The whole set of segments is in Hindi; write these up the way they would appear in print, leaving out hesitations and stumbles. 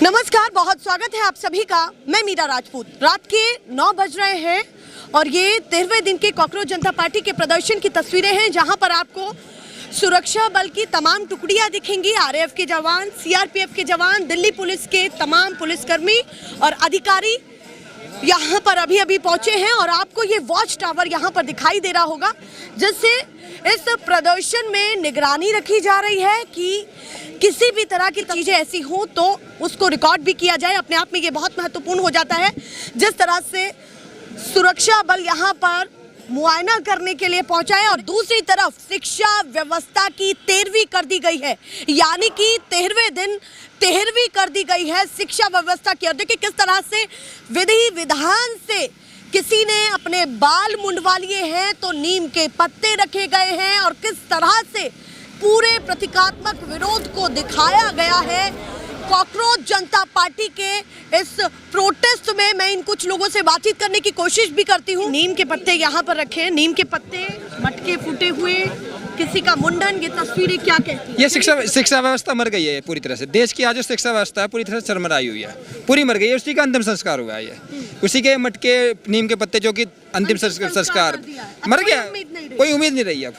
नमस्कार, बहुत स्वागत है आप सभी का। मैं मीरा राजपूत। रात के 9 बज रहे हैं और ये 13वें दिन के कॉकरोच जनता पार्टी के प्रदर्शन की तस्वीरें हैं, जहां पर आपको सुरक्षा बल की तमाम टुकड़ियां दिखेंगी। आरएएफ के जवान, सीआरपीएफ के जवान, दिल्ली पुलिस के तमाम पुलिसकर्मी और अधिकारी यहाँ पर अभी अभी पहुंचे हैं और आपको ये वॉच टावर यहाँ पर दिखाई दे रहा होगा, जिससे इस प्रदर्शन में निगरानी रखी जा रही है कि किसी भी तरह की चीजें ऐसी हो तो उसको रिकॉर्ड भी किया जाए। अपने आप में ये बहुत महत्वपूर्ण हो जाता है। जिस तरह से सुरक्षा बल यहाँ पर मुआयना करने के लिए पहुंचा है और दूसरी तरफ शिक्षा व्यवस्था की 13वीं कर दी गई है, यानी कि 13वें दिन 13वीं कर दी गई है शिक्षा व्यवस्था की। और देखिए किस तरह से विधि विधान से किसी ने अपने बाल मुंडवा लिए हैं तो नीम के पत्ते रखे गए हैं और किस तरह से पूरे प्रतीकात्मक विरोध को दिखाया गया है कॉकरोच जनता पार्टी के इस प्रोटेस्ट में। मैं इन कुछ लोगों से बातचीत करने की कोशिश भी करती हूँ। नीम के पत्ते यहाँ पर रखे हैं, नीम के पत्ते, मटके फूटे हुए, किसी का मुंडन, ये तस्वीरें क्या कहती हैं? ये शिक्षा व्यवस्था मर गई है पूरी तरह से। देश की आज जो शिक्षा व्यवस्था है पूरी तरह से चरमराई हुई है, पूरी मर गई है। उसी का अंतिम संस्कार हुआ है, ये उसी के मटके नीम के पत्ते जो कि अंतिम संस्कार मर गया। कोई उम्मीद नहीं रही है, अब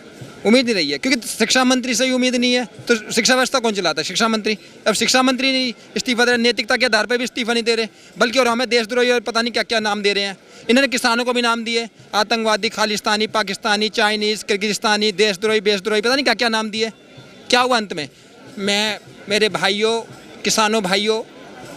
उम्मीद नहीं रही है, क्योंकि शिक्षा मंत्री से ही उम्मीद नहीं है तो शिक्षा व्यवस्था कौन चलाता है? शिक्षा मंत्री। अब शिक्षा मंत्री नहीं इस्तीफा दे रहे, नैतिकता के आधार पर भी इस्तीफा नहीं दे रहे, बल्कि और हमें देशद्रोही और पता नहीं क्या क्या नाम दे रहे हैं। इन्होंने किसानों को भी नाम दिए, आतंकवादी, खालिस्तानी, पाकिस्तानी, चाइनीज़, किर्गिस्तानी, देशद्रोही, बेशद्रोही, पता नहीं क्या क्या नाम दिए। क्या हुआ अंत में? मेरे भाइयों, किसानों भाइयों,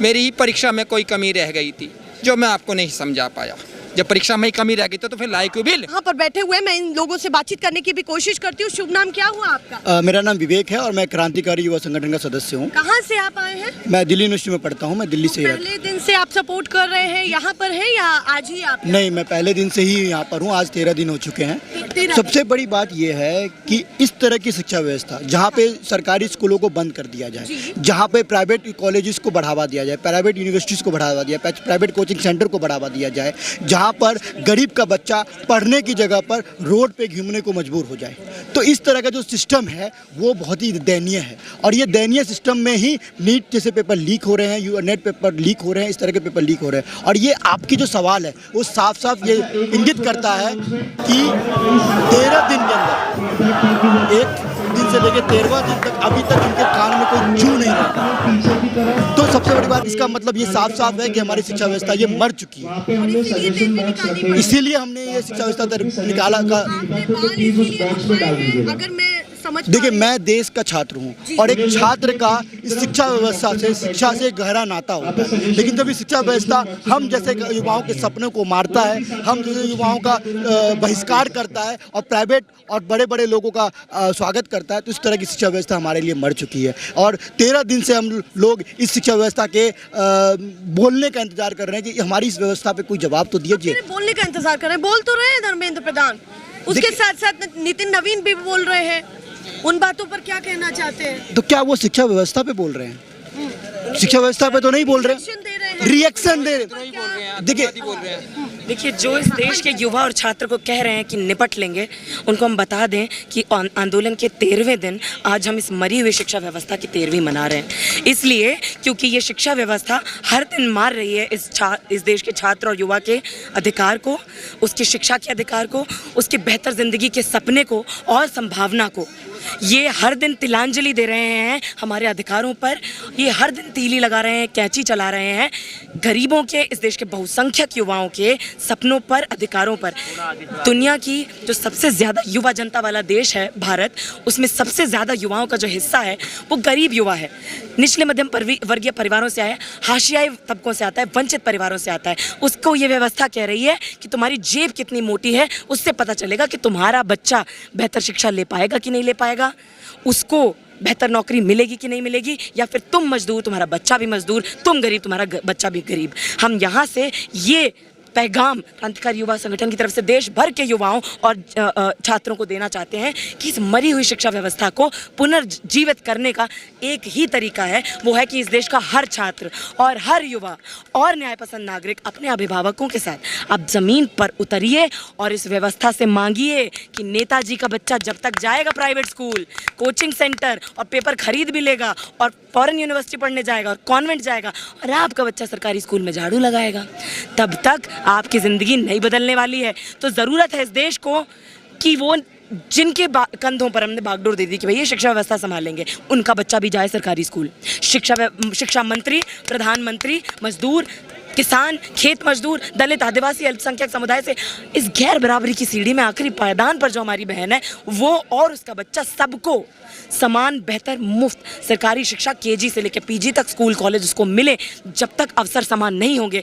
मेरी ही परीक्षा में कोई कमी रह गई थी जो मैं आपको नहीं समझा पाया। जब परीक्षा में ही कमी रह गई तो फिर लाई क्यों बिल? यहाँ पर बैठे हुए मैं इन लोगों से बातचीत करने की भी कोशिश करती हूँ। शुभ नाम क्या हुआ आपका? मेरा नाम विवेक है और मैं क्रांतिकारी युवा संगठन का सदस्य हूँ। कहाँ से आप आए हैं? मैं दिल्ली यूनिवर्सिटी में पढ़ता हूँ। मैं दिल्ली से पहले दिन से आप सपोर्ट कर रहे हैं, यहाँ पर है या आज ही आप? नहीं, मैं पहले दिन से ही यहाँ पर हूँ। आज 13 दिन हो चुके हैं। सबसे बड़ी बात यह है कि इस तरह की शिक्षा व्यवस्था जहाँ पे सरकारी स्कूलों को बंद कर दिया जाए, जहाँ पे प्राइवेट कॉलेजेस को बढ़ावा दिया जाए, प्राइवेट यूनिवर्सिटीज़ को बढ़ावा दिया जाए, प्राइवेट कोचिंग सेंटर को बढ़ावा दिया जाए, जहाँ पर गरीब का बच्चा पढ़ने की जगह पर रोड पे घूमने को मजबूर हो जाए, तो इस तरह का जो सिस्टम है वो बहुत ही दयनीय है। और ये दयनीय सिस्टम में ही नीट जैसे पेपर लीक हो रहे हैं, नेट पेपर लीक हो रहे हैं, इस तरह के पेपर लीक हो रहे हैं। और ये आपकी जो सवाल है वो साफ साफ ये इंगित करता है कि 13 दिन के अंदर, एक दिन से लेकर 13वां दिन तक अभी तक इनके कान में कोई जू नहीं रहा। तो सबसे बड़ी बात इसका मतलब ये साफ साफ है कि हमारी शिक्षा व्यवस्था ये मर चुकी है। इसीलिए हमने ये शिक्षा व्यवस्था निकाला का। अगर मैं देखिए, मैं देश का छात्र हूँ और एक छात्र का इस शिक्षा व्यवस्था से, शिक्षा से गहरा नाता होता है। लेकिन जब ये शिक्षा व्यवस्था हम जैसे युवाओं के सपनों को मारता है, हम जैसे युवाओं का बहिष्कार करता है और प्राइवेट और बड़े बड़े लोगों का स्वागत करता है, तो इस तरह की शिक्षा व्यवस्था हमारे लिए मर चुकी है। और 13 दिन से हम लोग इस शिक्षा व्यवस्था के बोलने का इंतजार कर रहे हैं कि हमारी इस व्यवस्था पे कोई जवाब तो दीजिए। बोलने का इंतजार कर रहे हैं, बोल तो रहे हैं धर्मेंद्र प्रधान, उसके साथ साथ नितिन नवीन भी बोल रहे हैं। उन बातों पर क्या कहना चाहते हैं? तो क्या वो शिक्षा व्यवस्था पे बोल रहे हैं? शिक्षा व्यवस्था पे तो नहीं बोल रहे, रिएक्शन दे रहे हैं। देखिए, जो इस देश के युवा और छात्र को कह रहे हैं कि निपट लेंगे, उनको हम बता दें कि आंदोलन के 13वें दिन आज हम इस मरी हुई शिक्षा व्यवस्था की 13वीं मना रहे हैं। इसलिए क्योंकि ये शिक्षा व्यवस्था हर दिन मार रही है इस देश के छात्र और युवा के अधिकार को, उसकी शिक्षा के अधिकार को, उसके बेहतर ज़िंदगी के सपने को और संभावना को। ये हर दिन तिलांजलि दे रहे हैं हमारे अधिकारों पर, ये हर दिन तीली लगा रहे हैं, कैंची चला रहे हैं गरीबों के, इस देश के बहुसंख्यक युवाओं के सपनों पर, अधिकारों पर। दुनिया की जो सबसे ज़्यादा युवा जनता वाला देश है भारत, उसमें सबसे ज़्यादा युवाओं का जो हिस्सा है वो गरीब युवा है, निचले मध्यम वर्गीय परिवारों से आया है, हाशियाई तबकों से आता है, वंचित परिवारों से आता है। उसको ये व्यवस्था कह रही है कि तुम्हारी जेब कितनी मोटी है, उससे पता चलेगा कि तुम्हारा बच्चा बेहतर शिक्षा ले पाएगा कि नहीं ले पाएगा, उसको बेहतर नौकरी मिलेगी कि नहीं मिलेगी, या फिर तुम मजदूर, तुम्हारा बच्चा भी मजदूर, तुम गरीब, तुम्हारा बच्चा भी गरीब। हम यहाँ से ये पैगाम क्रांतिकारी युवा संगठन की तरफ से देश भर के युवाओं और छात्रों को देना चाहते हैं कि इस मरी हुई शिक्षा व्यवस्था को पुनर्जीवित करने का एक ही तरीका है, वो है कि इस देश का हर छात्र और हर युवा और न्याय पसंद नागरिक अपने अभिभावकों के साथ अब जमीन पर उतरिए और इस व्यवस्था से मांगिए कि नेताजी का बच्चा जब तक जाएगा प्राइवेट स्कूल, कोचिंग सेंटर और पेपर खरीद भी लेगा और फॉरेन यूनिवर्सिटी पढ़ने जाएगा और कॉन्वेंट जाएगा और आपका बच्चा सरकारी स्कूल में झाड़ू लगाएगा, तब तक आपकी ज़िंदगी नहीं बदलने वाली है। तो ज़रूरत है इस देश को कि वो जिनके कंधों पर हमने बागडोर दे दी कि भाई ये शिक्षा व्यवस्था संभालेंगे, उनका बच्चा भी जाए सरकारी स्कूल। शिक्षा मंत्री, प्रधानमंत्री, मजदूर, किसान, खेत मजदूर, दलित, आदिवासी, अल्पसंख्यक समुदाय से इस गैर बराबरी की सीढ़ी में आखिरी पायदान पर जो हमारी बहन है, वो और उसका बच्चा सबको समान, बेहतर, मुफ्त सरकारी शिक्षा केजी से लेकर पीजी तक स्कूल कॉलेज उसको मिले। जब तक अवसर समान नहीं होंगे,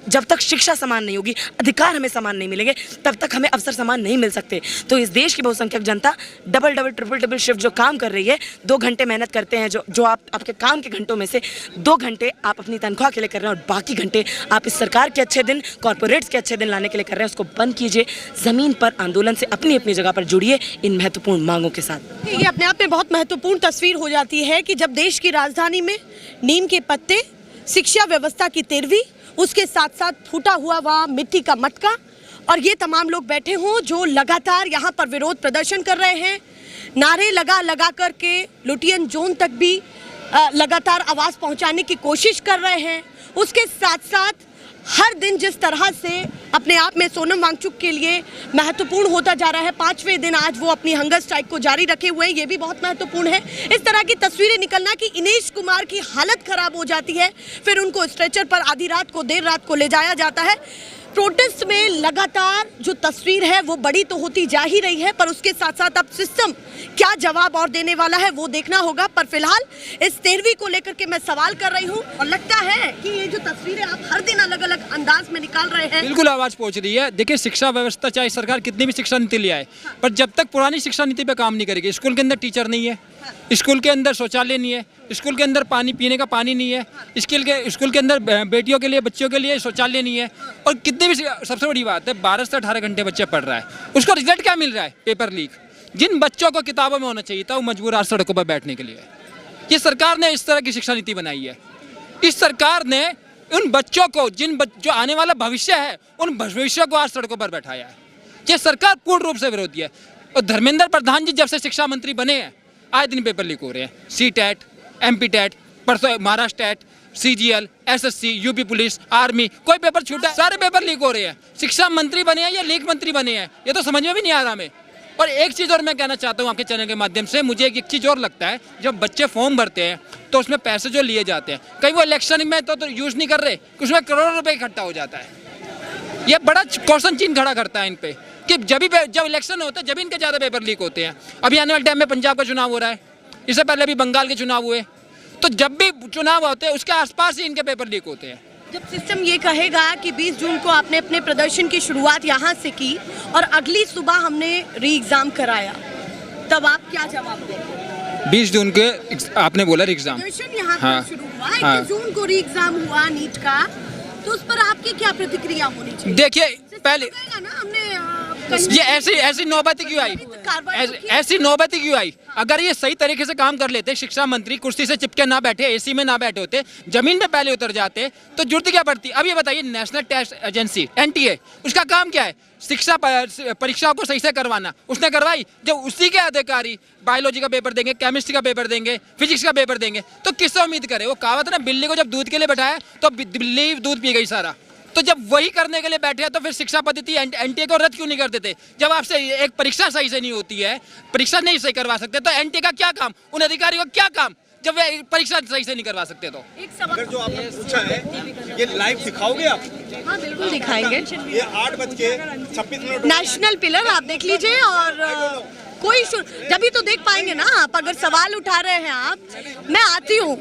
जब तक शिक्षा समान नहीं होगी, अधिकार हमें समान नहीं मिलेंगे, तब तक हमें अवसर समान नहीं मिल सकते। तो इस देश की बहुसंख्यक जनता डबल ट्रिपल शिफ्ट जो काम कर रही है, 2 घंटे मेहनत करते हैं, जो आपके काम के घंटों में से 2 घंटे आप अपनी तनख्वाह के लिए कर रहे हैं और बाकी घंटे आप इस सरकार के अच्छे दिन, कॉर्पोरेट्स के अच्छे दिन लाने के लिए कर रहे हैं, उसको बंद कीजिए। ज़मीन पर आंदोलन से अपनी अपनी जगह पर जुड़िए इन महत्वपूर्ण मांगों के साथ। ये अपने आप में बहुत महत्वपूर्ण तस्वीर हो जाती है कि जब देश की राजधानी में नीम के पत्ते, शिक्षा व्यवस्था की तेरवी, उसके साथ साथ फूटा हुआ वहाँ मिट्टी का मटका और ये तमाम लोग बैठे हों जो लगातार यहाँ पर विरोध प्रदर्शन कर रहे हैं, नारे लगा करके लुटियन जोन तक भी लगातार आवाज़ पहुँचाने की कोशिश कर रहे हैं। उसके साथ साथ हर दिन जिस तरह से अपने आप में सोनम वांगचुक के लिए महत्वपूर्ण होता जा रहा है, 5वें दिन आज वो अपनी हंगर स्ट्राइक को जारी रखे हुए हैं, ये भी बहुत महत्वपूर्ण है। इस तरह की तस्वीरें निकलना कि इनेश कुमार की हालत खराब हो जाती है, फिर उनको स्ट्रेचर पर आधी रात को, देर रात को ले जाया जाता है। प्रोटेस्ट में लगातार जो तस्वीर है वो बड़ी तो होती जा ही रही है, पर उसके साथ साथ अब सिस्टम क्या जवाब और देने वाला है वो देखना होगा। पर फिलहाल इस 13वीं को लेकर के मैं सवाल कर रही हूँ और लगता है कि ये जो तस्वीरें आप हर दिन अलग अलग अंदाज में निकाल रहे हैं, बिल्कुल आवाज़ पहुंच रही है। देखिए, शिक्षा व्यवस्था चाहे सरकार कितनी भी शिक्षा नीति ले आए, पर जब तक पुरानी शिक्षा नीति पे काम नहीं करेगी, स्कूल के अंदर टीचर नहीं है, स्कूल के अंदर शौचालय नहीं है, स्कूल के अंदर पानी पीने का पानी नहीं है, स्कूल के अंदर बेटियों के लिए, बच्चों के लिए शौचालय नहीं है, और कितनी भी सबसे बड़ी बात है 12 से 18 घंटे बच्चे पढ़ रहा है, उसको रिजल्ट क्या मिल रहा है? Paper leak. जिन बच्चों को किताबों में होना चाहिए था वो मजबूर आज सड़कों पर बैठने के लिए। ये सरकार ने इस तरह की शिक्षा नीति बनाई है। इस सरकार ने उन बच्चों को जो आने वाला भविष्य है, उन भविष्य को आज सड़कों पर बैठाया है। ये सरकार पूर्ण रूप से विरोधी है। और धर्मेंद्र प्रधान जी जब से शिक्षा मंत्री बने हैं, आए दिन पेपर लीक हो रहे हैं। CTET, MP TET, परसों Maharashtra TET, CGL, SSC, UP police, army, कोई पेपर छूटा, सारे पेपर लीक हो रहे हैं। शिक्षा मंत्री बने हैं या लीक मंत्री बने हैं, ये तो समझ में भी नहीं आ रहा हमें। और एक चीज़ और मैं कहना चाहता हूँ आपके चैनल के माध्यम से, मुझे एक चीज़ और लगता है, जब बच्चे फॉर्म भरते हैं तो उसमें पैसे जो लिए जाते हैं, कहीं वो इलेक्शन में तो यूज़ नहीं कर रहे, उसमें करोड़ों रुपये इकट्ठा हो जाता है। ये बड़ा क्वेश्चन चिन्ह खड़ा करता है इन पे कि जब इलेक्शन होता है जब इनके ज़्यादा पेपर लीक होते हैं। अभी आने वाले टाइम में पंजाब का चुनाव हो रहा है, इससे पहले भी बंगाल के चुनाव हुए, तो जब भी चुनाव होते हैं उसके आसपास ही इनके पेपर लीक होते हैं। जब सिस्टम ये कहेगा कि 20 जून को आपने अपने प्रदर्शन की शुरुआत यहाँ से की और अगली सुबह हमने री एग्जाम कराया, तब आप क्या जवाब देंगे? 20 जून के आपने बोला री एग्जाम, प्रदर्शन यहाँ हाँ, शुरू हुआ, 21 जून को री एग्जाम हुआ नीट का, तो उस पर आपकी क्या प्रतिक्रिया होनी चाहिए? देखिए, पहले ना हमने ये ऐसी नौबत क्यों आई? ऐसी नौबत क्यों आई? अगर ये सही तरीके से काम कर लेते, शिक्षा मंत्री कुर्सी से चिपके ना बैठे, एसी में ना बैठे होते, जमीन पे पहले उतर जाते, तो जरूरत क्या पड़ती? अब ये बताइए, नेशनल टेस्ट एजेंसी NTA, उसका काम क्या है? शिक्षा परीक्षाओं को सही से करवाना। उसने करवाई? जब उसी के अधिकारी बायोलॉजी का पेपर देंगे, केमिस्ट्री का पेपर देंगे, फिजिक्स का पेपर देंगे, तो किससे उम्मीद करे? वो कहावत ना, बिल्ली को जब दूध के लिए बैठाया तो बिल्ली दूध पी गई सारा। तो जब वही करने के लिए बैठे हैं तो फिर शिक्षा पद्धति NTA को रद्द क्यों नहीं कर देते? जब आपसे एक परीक्षा सही से नहीं होती है, परीक्षा नहीं सही करवा सकते, तो NTA का क्या काम? उन अधिकारियों का क्या काम जब वे परीक्षा सही से नहीं करवा सकते? तो एक सवाल अगर जो आपने पूछा है ये लाइव दिखाओगे आप? हाँ बिल्कुल दिखाएंगे। ये 8:26 नेशनल पिलर आप देख लीजिए और कोई जब भी तो देख पाएंगे ना आप। अगर सवाल उठा रहे हैं आप, मैं आती हूँ,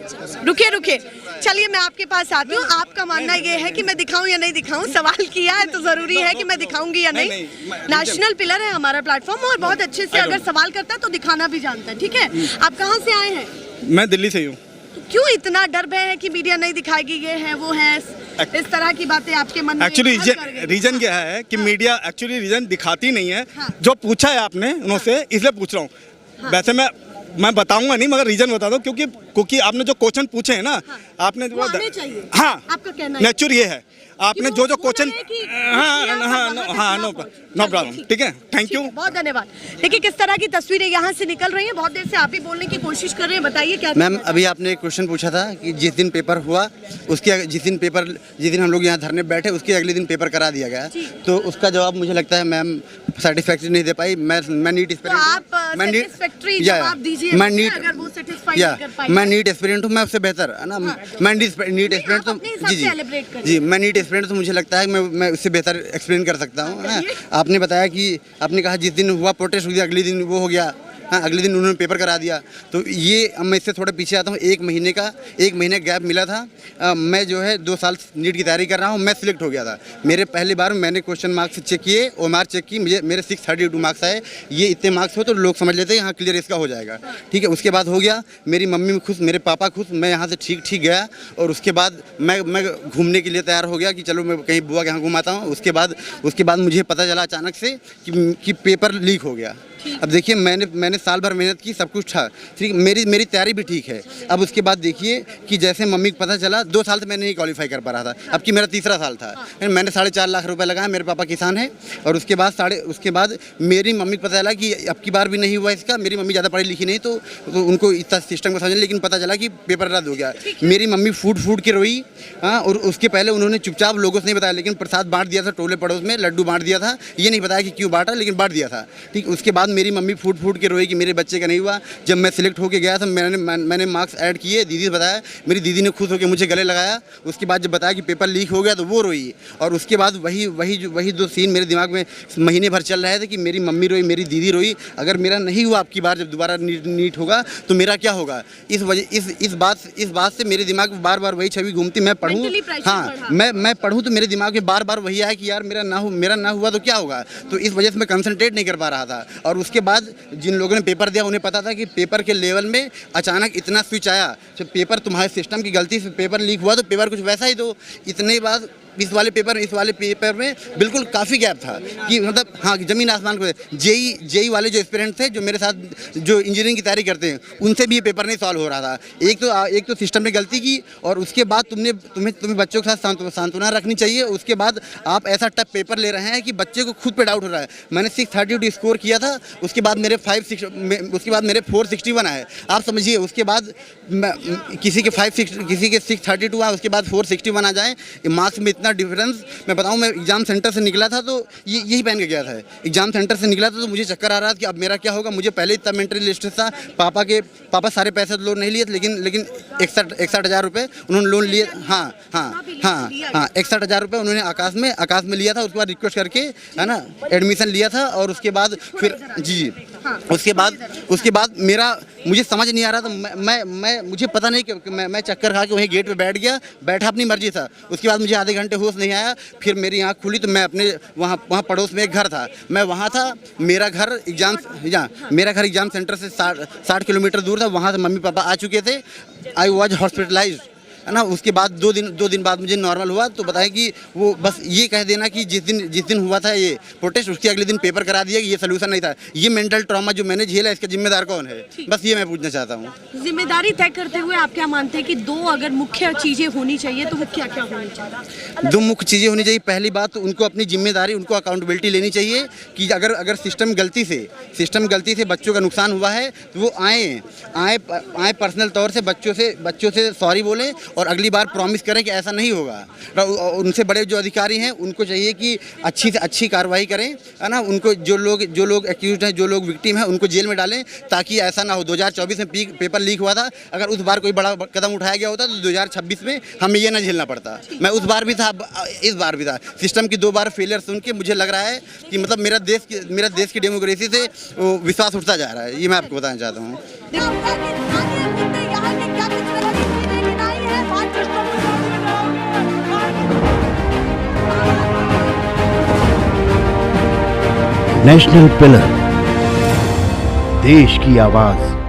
रुकिए, चलिए मैं आपके पास आती हूँ। आपका मानना ये है कि मैं दिखाऊं या नहीं दिखाऊं? सवाल किया है तो जरूरी है कि मैं दिखाऊंगी या नहीं। नेशनल पिलर है हमारा प्लेटफॉर्म और बहुत अच्छे से अगर सवाल करता है तो दिखाना भी जानता है, ठीक है? आप कहाँ से आए हैं? मैं दिल्ली से हूँ। तो क्यों इतना डर भय है कि मीडिया नहीं दिखाएगी, ये है वो है, इस तरह की बातें आपके मन में एक्चुअली घर कर गई? रीजन क्या है कि मीडिया एक्चुअली रीजन दिखाती नहीं है। हाँ। जो पूछा है आपने उनसे इसलिए पूछ रहा हूँ। वैसे मैं बताऊंगा नहीं, मगर रीजन बता दो, क्योंकि आपने जो क्वेश्चन पूछे हैं ना, आपने वो आने चाहिए। हाँ, आपका कहना है। नेचुर ये है आपने कि जो वो क्वेश्चन, बोल रहे हैं कि हाँ नो प्रॉब्लम, ठीक है, थैंक यू। बहुत धन्यवाद। देखिए किस तरह की तस्वीरें यहाँ से निकल रही हैं। बहुत देर से आप भी बोलने की कोशिश कर रहे हैं, बताइए क्या। मैम अभी आपने एक क्वेश्चन पूछा था कि जिस दिन पेपर हुआ जिस दिन हम लोग यहाँ धरने बैठे उसके अगले दिन पेपर करा दिया गया, तो उसका जवाब मुझे लगता है मैम सेटिस्फैक्ट्री नहीं दे पाई। मैं नीट तो आप satisfactory जवाब दीजिए, अगर वो satisfy नहीं कर पाए। मैं नीट एस्पिरेंट हूँ, मैं उससे बेहतर है ना। मैं नीट एस्पिरेंट तो जी मैं नीट एस्पिरेंट तो मुझे लगता है मैं उससे बेहतर एक्सप्लेन कर सकता हूँ ना। आपने बताया कि आपने कहा जिस दिन हुआ प्रोटेस्ट हुआ अगले दिन वो हो गया, हाँ अगले दिन उन्होंने पेपर करा दिया। तो ये अब मैं इससे थोड़ा पीछे आता हूँ। एक महीने गैप मिला था। मैं जो है 2 साल नीट की तैयारी कर रहा हूँ। मैं सिलेक्ट हो गया था। मेरे पहली बार मैंने क्वेश्चन मार्क्स चेक किए, OMR चेक की, मेरे 632 मार्क्स आए। ये इतने मार्क्स हो तो लोग समझ लेते हैं यहाँ क्लियर इसका हो जाएगा, ठीक है। उसके बाद हो गया, मेरी मम्मी खुश, मेरे पापा खुश, मैं यहाँ से ठीक गया। और उसके बाद मैं घूमने के लिए तैयार हो गया कि चलो मैं कहीं बुआ के यहाँ घुमाता हूँ। उसके बाद मुझे पता चला अचानक से कि पेपर लीक हो गया। अब देखिए मैंने साल भर मेहनत की, सब कुछ था ठीक, मेरी तैयारी भी ठीक है। अब उसके बाद देखिए कि जैसे मम्मी को पता चला, 2 साल से मैं नहीं क्वालिफाई कर पा रहा था, अब कि मेरा तीसरा साल था। मैंने 4.5 लाख रुपए लगाया, मेरे पापा किसान हैं। और उसके बाद मेरी मम्मी को पता चला कि अब की बार भी नहीं हुआ इसका। मेरी मम्मी ज़्यादा पढ़ी लिखी नहीं, तो उनको इतना सिस्टम को समझ, लेकिन पता चला कि पेपर रद्द हो गया। मेरी मम्मी फूट के रोई, हाँ। और उसके पहले उन्होंने चुपचाप लोगों से नहीं बताया, लेकिन प्रसाद बांट दिया था, टोले पड़ोस में लड्डू बांट दिया था। ये नहीं बताया कि क्यों बांटा, लेकिन बांट दिया था, ठीक। उसके बाद मेरी मम्मी फूट के रोई कि मेरे बच्चे का नहीं हुआ। जब मैं सिलेक्ट होके गया तो मैंने मार्क्स ऐड किए, दीदी से बताया, मेरी दीदी ने खुश होकर मुझे गले लगाया। उसके बाद जब बताया कि पेपर लीक हो गया तो वो रोई। और उसके बाद वही 2 सीन मेरे दिमाग में महीने भर चल रहे थे कि मेरी मम्मी रोई, मेरी दीदी रोई। अगर मेरा नहीं हुआ आपकी बार, जब दोबारा नीट होगा तो मेरा क्या होगा। इस बात से मेरे दिमाग में बार वही छवि घूमती। मैं पढ़ूँ, हाँ मैं पढ़ूँ तो मेरे दिमाग में बार वही आया कि यार मेरा ना हुआ तो क्या होगा। तो इस वजह से मैं कंसंट्रेट नहीं कर पा रहा था। और उसके बाद जिन लोगों ने पेपर दिया उन्हें पता था कि पेपर के लेवल में अचानक इतना स्विच आया। जब पेपर तुम्हारे सिस्टम की गलती से पेपर लीक हुआ तो पेपर कुछ वैसा ही, तो इतने बाद इस वाले पेपर में बिल्कुल काफ़ी गैप था कि मतलब हाँ ज़मीन आसमान को। जेई वाले जो एस्पिरेंट थे जो मेरे साथ जो इंजीनियरिंग की तैयारी करते हैं, उनसे भी ये पेपर नहीं सॉल्व हो रहा था। एक तो सिस्टम ने गलती की, और उसके बाद तुम्हें बच्चों के साथ सांत्वना रखनी चाहिए। उसके बाद आप ऐसा टफ पेपर ले रहे हैं कि बच्चे को खुद पे डाउट हो रहा है। मैंने 632 स्कोर किया था, उसके बाद मेरे 461 आए। आप समझिए, उसके बाद किसी के 632 आए, उसके बाद 461 आ जाए, मार्क्स में इतना डिफरेंस। मैं बताऊं, मैं एग्जाम सेंटर से निकला था तो यही पहन के गया था। एग्जाम सेंटर से निकला था तो मुझे चक्कर आ रहा था कि अब मेरा क्या होगा। मुझे पहले इतना मेंटली लिस्ट था। पापा सारे पैसे लोन नहीं लिए थे, लेकिन 61,000 रुपये उन्होंने लोन लिए। हाँ 61,000 रुपये उन्होंने आकाश में लिया था। उसके बाद रिक्वेस्ट करके, है ना, एडमिशन लिया था। और उसके बाद फिर जी उसके बाद मुझे समझ नहीं आ रहा था। मुझे पता नहीं कि मैं चक्कर खा के वहीं गेट पे बैठा अपनी मर्जी था। उसके बाद मुझे आधे घंटे होश नहीं आया। फिर मेरी आँख खुली तो मैं अपने वहाँ पड़ोस में एक घर था, मैं वहाँ था। मेरा घर एग्जाम सेंटर से 60 किलोमीटर दूर था। वहाँ से मम्मी पापा आ चुके थे। आई वॉज हॉस्पिटलाइज्ड, है ना। उसके बाद दो दिन बाद मुझे नॉर्मल हुआ। तो बताएं कि वो बस ये कह देना कि जिस दिन हुआ था ये प्रोटेस्ट, उसके अगले दिन पेपर करा दिया कि ये सोल्यूशन नहीं था। ये मेंटल ट्रॉमा जो मैंने झेला, इसका जिम्मेदार कौन है, बस ये मैं पूछना चाहता हूँ। जिम्मेदारी तय करते हुए आप क्या मानते हैं कि 2 अगर मुख्य चीजें होनी चाहिए तो वो क्या होनी चाहिए? 2 मुख्य चीज़ें होनी चाहिए। पहली बात तो उनको अपनी जिम्मेदारी, उनको अकाउंटेबिलिटी लेनी चाहिए कि अगर सिस्टम गलती से बच्चों का नुकसान हुआ है तो वो आए पर्सनल तौर से बच्चों से सॉरी बोलें और अगली बार प्रॉमिस करें कि ऐसा नहीं होगा। उनसे बड़े जो अधिकारी हैं उनको चाहिए कि अच्छी से अच्छी कार्रवाई करें, है ना। उनको जो लोग एक्यूज्ड हैं, जो लोग विक्टिम हैं, उनको जेल में डालें ताकि ऐसा ना हो। 2024 में पेपर लीक हुआ था, अगर उस बार कोई बड़ा कदम उठाया गया होता तो 2026 में हमें ये ना झेलना पड़ता। मैं उस बार भी था, इस बार भी था। सिस्टम की 2 बार फेलियर सुन के मुझे लग रहा है कि मतलब मेरा देश की डेमोक्रेसी से विश्वास उठता जा रहा है। ये मैं आपको बताना चाहता हूँ। नेशनल पिलर, देश की आवाज।